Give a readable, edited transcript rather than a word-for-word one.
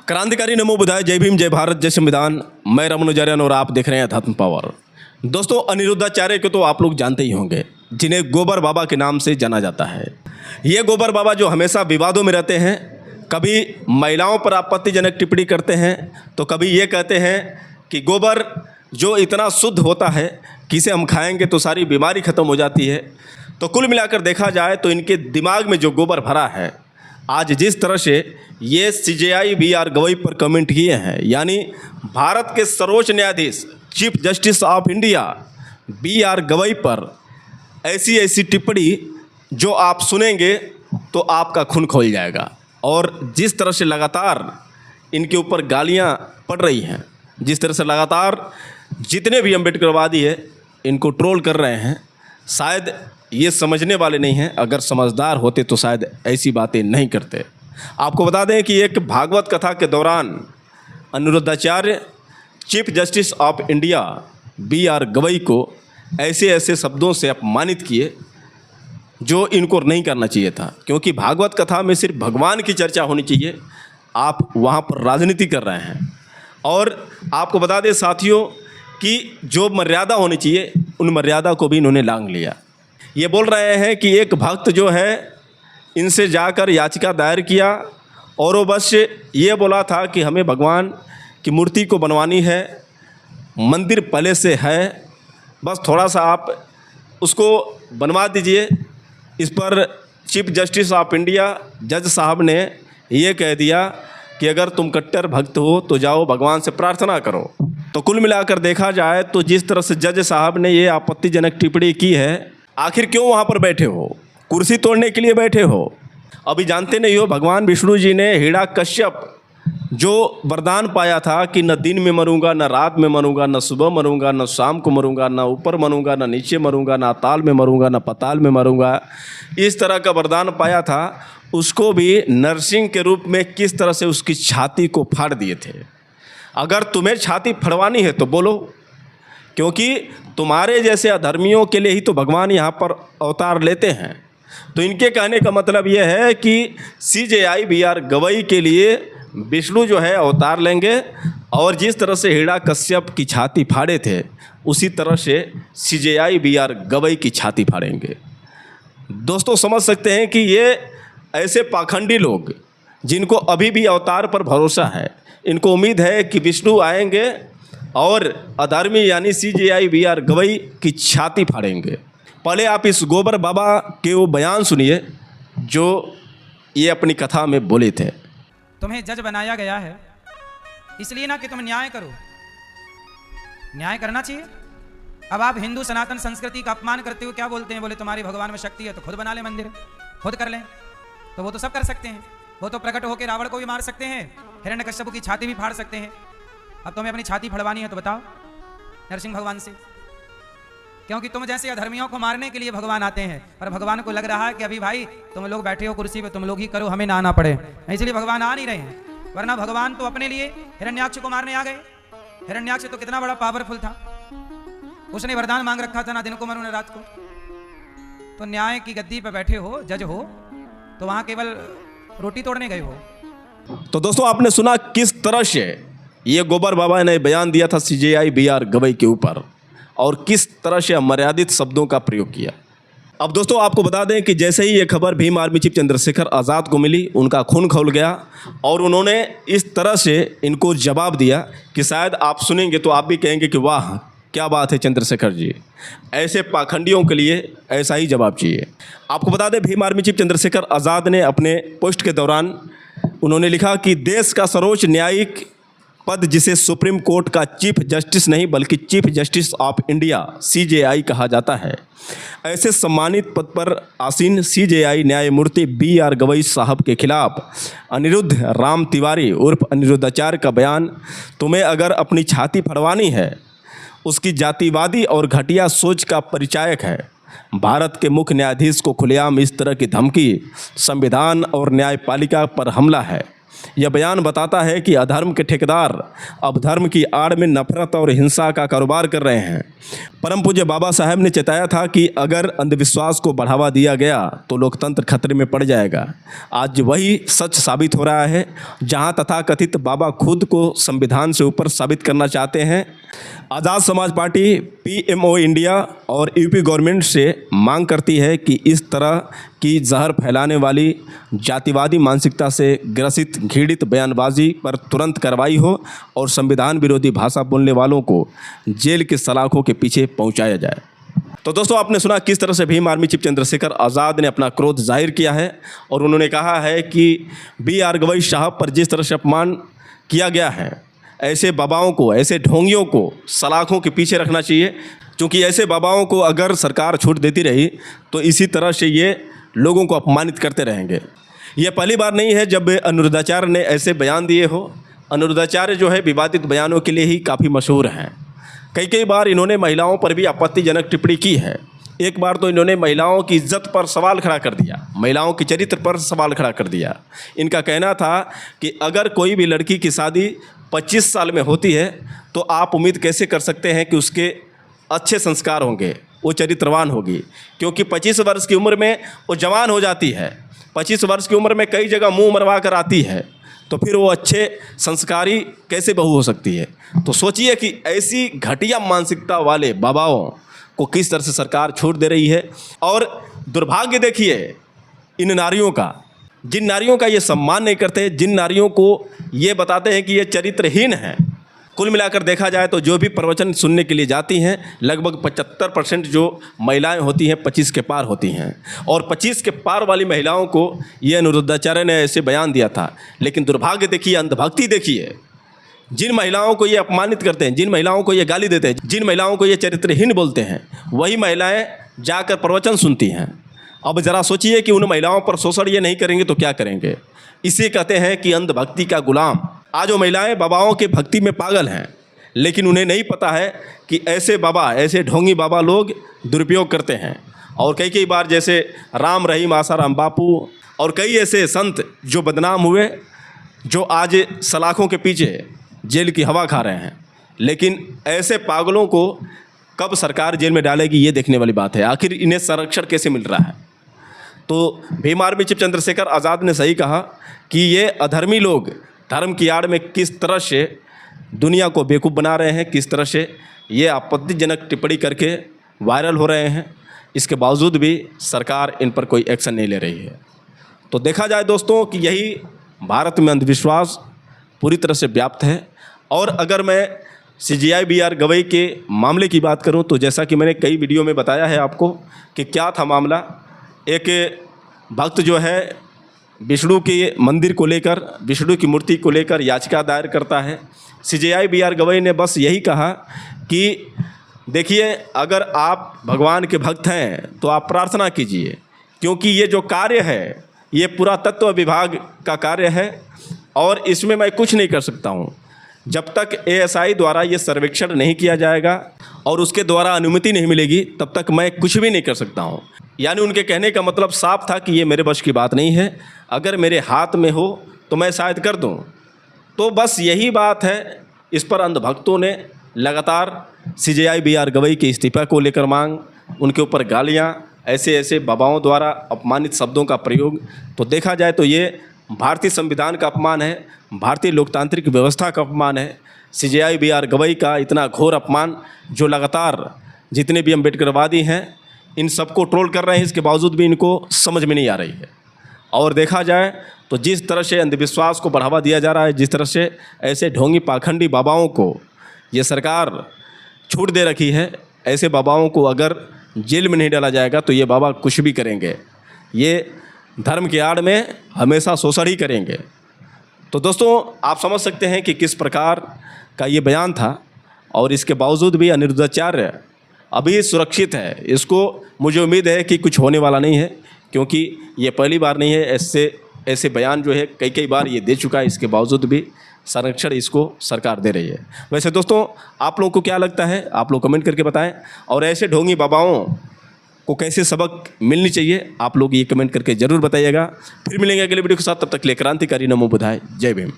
क्रांतिकारी नमो बुधाय, जय भीम, जय भारत, जय संविधान। मैं रमन उजारियान और आप देख रहे हैं अध्यात्म पावर। दोस्तों, अनिरुद्धाचार्य को तो आप लोग जानते ही होंगे, जिन्हें गोबर बाबा के नाम से जाना जाता है। ये गोबर बाबा जो हमेशा विवादों में रहते हैं, कभी महिलाओं पर आपत्तिजनक टिप्पणी करते हैं, तो कभी ये कहते हैं कि गोबर जो इतना शुद्ध होता है कि इसे हम खाएंगे तो सारी बीमारी खत्म हो जाती है। तो कुल मिलाकर देखा जाए तो इनके दिमाग में जो गोबर भरा है, आज जिस तरह से ये CJI BR गवई पर कमेंट किए हैं, यानी भारत के सर्वोच्च न्यायाधीश chief justice of India BR Gavai पर ऐसी ऐसी टिप्पणी जो आप सुनेंगे तो आपका खून खौल जाएगा। और जिस तरह से लगातार इनके ऊपर गालियां पड़ रही हैं, जिस तरह से लगातार जितने भी अम्बेडकरवादी है इनको ट्रोल कर रहे हैं, शायद ये समझने वाले नहीं हैं। अगर समझदार होते तो शायद ऐसी बातें नहीं करते। आपको बता दें कि एक भागवत कथा के दौरान Aniruddhacharya chief justice of India BR Gavai को ऐसे ऐसे शब्दों से अपमानित किए जो इनको नहीं करना चाहिए था, क्योंकि भागवत कथा में सिर्फ भगवान की चर्चा होनी चाहिए। आप वहाँ पर राजनीति कर रहे हैं। और आपको बता दें साथियों कि जो मर्यादा होनी चाहिए उन मर्यादा को भी इन्होंने लांघ लिया। ये बोल रहे हैं कि एक भक्त जो है इनसे जाकर याचिका दायर किया और वो बस ये बोला था कि हमें भगवान की मूर्ति को बनवानी है, मंदिर पहले से है, बस थोड़ा सा आप उसको बनवा दीजिए। इस पर चीफ जस्टिस ऑफ इंडिया जज साहब ने ये कह दिया कि अगर तुम कट्टर भक्त हो तो जाओ भगवान से प्रार्थना करो। तो कुल मिलाकर देखा जाए तो जिस तरह से जज साहब ने ये आपत्तिजनक टिप्पणी की है, आखिर क्यों वहाँ पर बैठे हो? कुर्सी तोड़ने के लिए बैठे हो? अभी जानते नहीं हो, भगवान विष्णु जी ने हिरण्यकश्यप जो वरदान पाया था कि न दिन में मरूंगा, न रात में मरूंगा, न सुबह मरूंगा, न शाम को मरूंगा, न ऊपर मरूंगा, न नीचे मरूंगा, न अताल में मरूंगा, न पताल में मरूंगा, इस तरह का वरदान पाया था। उसको भी नरसिंह के रूप में किस तरह से उसकी छाती को फाड़ दिए थे। अगर तुम्हें छाती फड़वानी है तो बोलो, क्योंकि तुम्हारे जैसे अधर्मियों के लिए ही तो भगवान यहाँ पर अवतार लेते हैं। तो इनके कहने का मतलब ये है कि CJI BR गवई के लिए विष्णु जो है अवतार लेंगे, और जिस तरह से हिरण्यकश्यप की छाती फाड़े थे उसी तरह से CJI BR गवई की छाती फाड़ेंगे। दोस्तों, समझ सकते हैं कि ये ऐसे पाखंडी लोग जिनको अभी भी अवतार पर भरोसा है, इनको उम्मीद है कि विष्णु आएंगे और अधर्मी यानी CJI BR गवई की छाती फाड़ेंगे। पहले आप इस गोबर बाबा के वो बयान सुनिए जो ये अपनी कथा में बोले थे। तुम्हें जज बनाया गया है इसलिए ना कि तुम न्याय करो, न्याय करना चाहिए। अब आप हिंदू सनातन संस्कृति का अपमान करते हो, क्या बोलते हैं? बोले तुम्हारी भगवान में शक्ति है तो खुद बना ले मंदिर, खुद कर लें। तो वो तो सब कर सकते हैं, वो तो प्रकट होकर रावण को भी मार सकते हैं, हिरण्यकश्यप की छाती भी फाड़ सकते हैं। अब तुम्हें अपनी छाती फड़वानी है तो बताओ नरसिंह भगवान से, क्योंकि तुम जैसे अधर्मियों को मारने के लिए भगवान आते हैं। पर भगवान को लग रहा है कि अभी भाई तुम लोग बैठे हो कुर्सी पे, तुम लोग ही करो, हमें ना आना पड़े, इसलिए भगवान आ नहीं रहे हैं। वरना भगवान तो अपने लिए हिरण्याक्ष को मारने आ गए। हिरण्याक्ष तो कितना बड़ा पावरफुल था, उसने वरदान मांग रखा था, ना दिन को मरो ना रात को। तो न्याय की गद्दी पे बैठे हो, जज हो, तो वहां केवल रोटी तोड़ने गए हो। तो दोस्तों, आपने सुना किस तरह से ये गोबर बाबा ने बयान दिया था CJI BR गवई के ऊपर, और किस तरह से अमर्यादित शब्दों का प्रयोग किया। अब दोस्तों, आपको बता दें कि जैसे ही ये खबर भीम आर्मी चीफ चंद्रशेखर आज़ाद को मिली, उनका खून खौल गया और उन्होंने इस तरह से इनको जवाब दिया कि शायद आप सुनेंगे तो आप भी कहेंगे कि वाह क्या बात है चंद्रशेखर जी, ऐसे पाखंडियों के लिए ऐसा ही जवाब चाहिए। आपको बता दें भीम आर्मी चीफ चंद्रशेखर आज़ाद ने अपने पोस्ट के दौरान उन्होंने लिखा कि देश का सर्वोच्च न्यायिक पद, जिसे सुप्रीम कोर्ट का चीफ जस्टिस नहीं बल्कि chief justice of India CJI कहा जाता है, ऐसे सम्मानित पद पर आसीन CJI न्यायमूर्ति BR गवई साहब के खिलाफ अनिरुद्ध राम तिवारी उर्फ अनिरुद्धाचार्य का बयान, तुम्हें अगर अपनी छाती फड़वानी है, उसकी जातिवादी और घटिया सोच का परिचायक है। भारत के मुख्य न्यायाधीश को खुलेआम इस तरह की धमकी संविधान और न्यायपालिका पर हमला है। यह बयान बताता है कि अधर्म के ठेकेदार अब धर्म की आड़ में नफरत और हिंसा का कारोबार कर रहे हैं। परम पूज्य बाबा साहब ने चेताया था कि अगर अंधविश्वास को बढ़ावा दिया गया तो लोकतंत्र खतरे में पड़ जाएगा। आज वही सच साबित हो रहा है। जहां तथाकथित बाबा खुद को संविधान से ऊपर साबित करना चाहते हैं, आज़ाद समाज पार्टी पीएमओ इंडिया और यूपी गवर्नमेंट से मांग करती है कि इस तरह की जहर फैलाने वाली जातिवादी मानसिकता से ग्रसित घृणित बयानबाजी पर तुरंत कार्रवाई हो और संविधान विरोधी भाषा बोलने वालों को जेल के सलाखों के पीछे पहुंचाया जाए। तो दोस्तों, आपने सुना किस तरह से भीम आर्मी चीफ चंद्रशेखर आज़ाद ने अपना क्रोध जाहिर किया है और उन्होंने कहा है कि BR गवई साहब पर जिस तरह से अपमान किया गया है, ऐसे बाबाओं को, ऐसे ढोंगियों को सलाखों के पीछे रखना चाहिए। क्योंकि ऐसे बाबाओं को अगर सरकार छूट देती रही तो इसी तरह से ये लोगों को अपमानित करते रहेंगे। ये पहली बार नहीं है जब अनिरुद्धाचार्य ने ऐसे बयान दिए हो। अनिरुद्धाचार्य जो है विवादित बयानों के लिए ही काफ़ी मशहूर हैं। कई बार इन्होंने महिलाओं पर भी आपत्तिजनक टिप्पणी की है। एक बार तो इन्होंने महिलाओं की इज्जत पर सवाल खड़ा कर दिया, महिलाओं के चरित्र पर सवाल खड़ा कर दिया। इनका कहना था कि अगर कोई भी लड़की की शादी 25 साल में होती है तो आप उम्मीद कैसे कर सकते हैं कि उसके अच्छे संस्कार होंगे, वो चरित्रवान होगी। क्योंकि 25 वर्ष की उम्र में वो जवान हो जाती है। 25 वर्ष की उम्र में कई जगह मुंह मरवा कर आती है, तो फिर वो अच्छे संस्कारी कैसे बहू हो सकती है। तो सोचिए कि ऐसी घटिया मानसिकता वाले बाबाओं को किस तरह से सरकार छूट दे रही है। और दुर्भाग्य देखिए इन नारियों का, जिन नारियों का ये सम्मान नहीं करते, जिन नारियों को ये बताते हैं कि ये चरित्रहीन हैं। कुल मिलाकर देखा जाए तो जो भी प्रवचन सुनने के लिए जाती हैं, लगभग 75% जो महिलाएं होती हैं 25 के पार होती हैं। और 25 के पार वाली महिलाओं को ये अनिरुद्धाचार्य ने ऐसे बयान दिया था। लेकिन दुर्भाग्य देखिए, अंधभक्ति देखिए, जिन महिलाओं को ये अपमानित करते हैं, जिन महिलाओं को ये गाली देते हैं, जिन महिलाओं को ये चरित्रहीन बोलते हैं, वही महिलाएं जाकर प्रवचन सुनती हैं। अब ज़रा सोचिए कि उन महिलाओं पर शोषण ये नहीं करेंगे तो क्या करेंगे। इसे कहते हैं कि अंधभक्ति का गुलाम। आज वो महिलाएं बाबाओं के भक्ति में पागल हैं, लेकिन उन्हें नहीं पता है कि ऐसे बाबा, ऐसे ढोंगी बाबा लोग दुरुपयोग करते हैं। और कई बार जैसे राम रहीम आसाराम बापू और कई ऐसे संत जो बदनाम हुए, जो आज सलाखों के पीछे जेल की हवा खा रहे हैं। लेकिन ऐसे पागलों को कब सरकार जेल में डालेगी, ये देखने वाली बात है। आखिर इन्हें संरक्षण कैसे मिल रहा है। तो भीम आर्मी चीफ चंद्रशेखर आज़ाद ने सही कहा कि ये अधर्मी लोग धर्म की आड़ में किस तरह से दुनिया को बेवकूफ़ बना रहे हैं, किस तरह से ये आपत्तिजनक टिप्पणी करके वायरल हो रहे हैं। इसके बावजूद भी सरकार इन पर कोई एक्शन नहीं ले रही है। तो देखा जाए दोस्तों कि यही भारत में अंधविश्वास पूरी तरह से व्याप्त है। और अगर मैं CGI BR गवई के मामले की बात करूं तो जैसा कि मैंने कई वीडियो में बताया है आपको कि क्या था मामला। एक भक्त जो है विष्णु के मंदिर को लेकर, विष्णु की मूर्ति को लेकर याचिका दायर करता है। CGI BR गवई ने बस यही कहा कि देखिए, अगर आप भगवान के भक्त हैं तो आप प्रार्थना कीजिए, क्योंकि ये जो कार्य है ये पुरातत्व विभाग का कार्य है और इसमें मैं कुछ नहीं कर सकता हूँ। जब तक ASI द्वारा ये सर्वेक्षण नहीं किया जाएगा और उसके द्वारा अनुमति नहीं मिलेगी, तब तक मैं कुछ भी नहीं कर सकता हूँ। यानी उनके कहने का मतलब साफ था कि ये मेरे वश की बात नहीं है, अगर मेरे हाथ में हो तो मैं शायद कर दूँ। तो बस यही बात है। इस पर अंधभक्तों ने लगातार CGI BR गवई के इस्तीफा को लेकर मांग, उनके ऊपर गालियाँ, ऐसे बाबाओं द्वारा अपमानित शब्दों का प्रयोग। तो देखा जाए तो ये भारतीय संविधान का अपमान है, भारतीय लोकतांत्रिक व्यवस्था का अपमान है। CGI BR गवई का इतना घोर अपमान, जो लगातार जितने भी अम्बेडकरवादी हैं इन सबको ट्रोल कर रहे हैं, इसके बावजूद भी इनको समझ में नहीं आ रही है। और देखा जाए तो जिस तरह से अंधविश्वास को बढ़ावा दिया जा रहा है, जिस तरह से ऐसे ढोंगी पाखंडी बाबाओं को ये सरकार छूट दे रखी है, ऐसे बाबाओं को अगर जेल में नहीं डाला जाएगा तो ये बाबा कुछ भी करेंगे, ये धर्म की आड़ में हमेशा शोषण ही करेंगे। तो दोस्तों, आप समझ सकते हैं कि किस प्रकार का ये बयान था। और इसके बावजूद भी अनिरुद्धाचार्य अभी सुरक्षित है। इसको मुझे उम्मीद है कि कुछ होने वाला नहीं है, क्योंकि ये पहली बार नहीं है। ऐसे बयान जो है कई बार ये दे चुका है, इसके बावजूद भी संरक्षण इसको सरकार दे रही है। वैसे दोस्तों, आप लोगों को क्या लगता है, आप लोग कमेंट करके बताएं। और ऐसे ढोंगी बाबाओं को कैसे सबक मिलनी चाहिए, आप लोग ये कमेंट करके ज़रूर बताइएगा। फिर मिलेंगे अगले वीडियो के साथ, तब तक के लिए क्रांतिकारी नमो बुधाय, जय भीम।